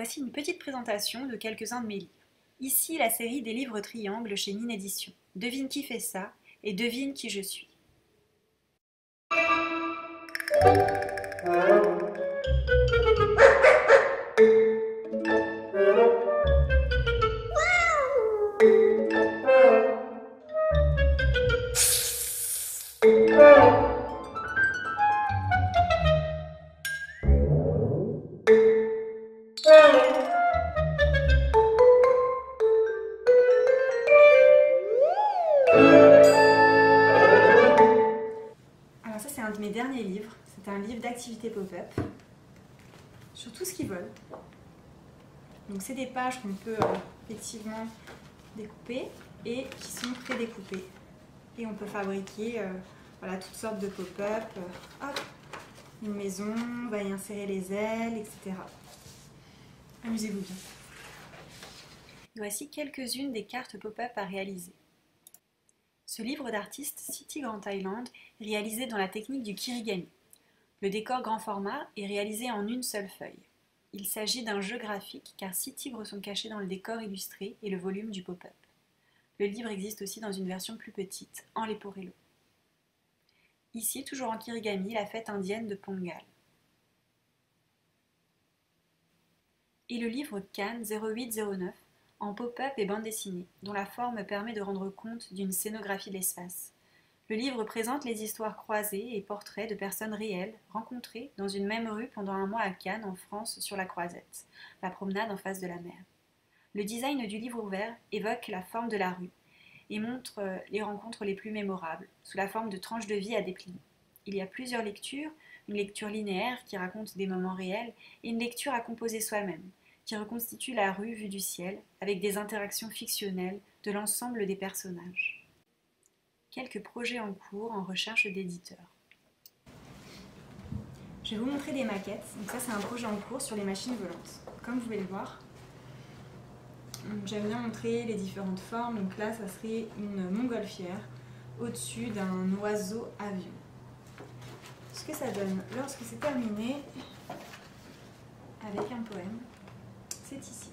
Voici une petite présentation de quelques-uns de mes livres. Ici, la série des livres triangles chez Mine Édition. Devine qui fait ça et devine qui je suis. Alors ça, c'est un de mes derniers livres. C'est un livre d'activité pop-up sur tout ce qu'ils veulent. Donc c'est des pages qu'on peut effectivement découper et qui sont prédécoupées. Et on peut fabriquer voilà, toutes sortes de pop-up. Hop, une maison, on va y insérer les ailes, etc. Amusez-vous bien. Voici quelques-unes des cartes pop-up à réaliser. Ce livre d'artiste City Grand Island est réalisé dans la technique du kirigami. Le décor grand format est réalisé en une seule feuille. Il s'agit d'un jeu graphique car 6 tigres sont cachés dans le décor illustré et le volume du pop-up. Le livre existe aussi dans une version plus petite, en Leporello. Ici, toujours en kirigami, la fête indienne de Pongal. Et le livre Cannes 0809 en pop-up et bande dessinée, dont la forme permet de rendre compte d'une scénographie de l'espace. Le livre présente les histoires croisées et portraits de personnes réelles rencontrées dans une même rue pendant un mois à Cannes, en France, sur la Croisette, la promenade en face de la mer. Le design du livre ouvert évoque la forme de la rue et montre les rencontres les plus mémorables, sous la forme de tranches de vie à déplier. Il y a plusieurs lectures, une lecture linéaire qui raconte des moments réels et une lecture à composer soi-même, qui reconstitue la rue vue du ciel avec des interactions fictionnelles de l'ensemble des personnages. Quelques projets en cours en recherche d'éditeurs. Je vais vous montrer des maquettes. Donc ça, c'est un projet en cours sur les machines volantes. Comme vous pouvez le voir, j'aime bien montrer les différentes formes. Donc là, ça serait une montgolfière au-dessus d'un oiseau avion. Ce que ça donne lorsque c'est terminé avec un poème, c'est ici.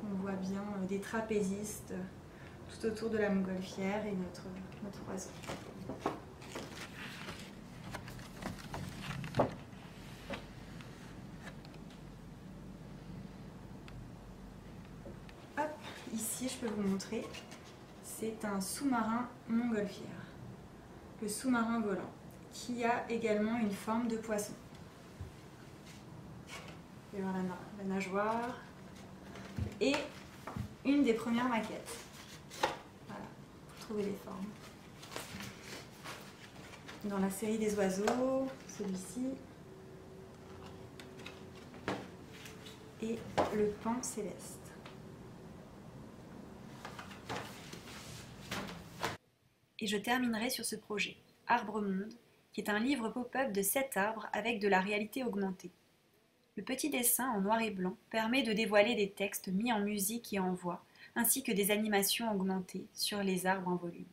On voit bien des trapézistes tout autour de la montgolfière et notre oiseau. Hop, ici je peux vous montrer, c'est un sous-marin montgolfière, le sous-marin volant, qui a également une forme de poisson. Vous pouvez voir la nageoire et une des premières maquettes. Trouver les formes. Dans la série des oiseaux, celui-ci et le pan céleste. Et je terminerai sur ce projet, Arbre Monde, qui est un livre pop-up de 7 arbres avec de la réalité augmentée. Le petit dessin en noir et blanc permet de dévoiler des textes mis en musique et en voix, ainsi que des animations augmentées sur les arbres en volume.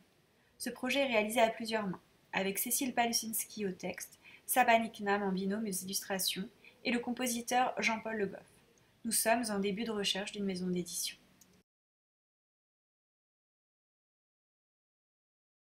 Ce projet est réalisé à plusieurs mains, avec Cécile Palusinski au texte, Saba Niknam en binôme aux illustrations et le compositeur Jean-Paul Le Goff. Nous sommes en début de recherche d'une maison d'édition.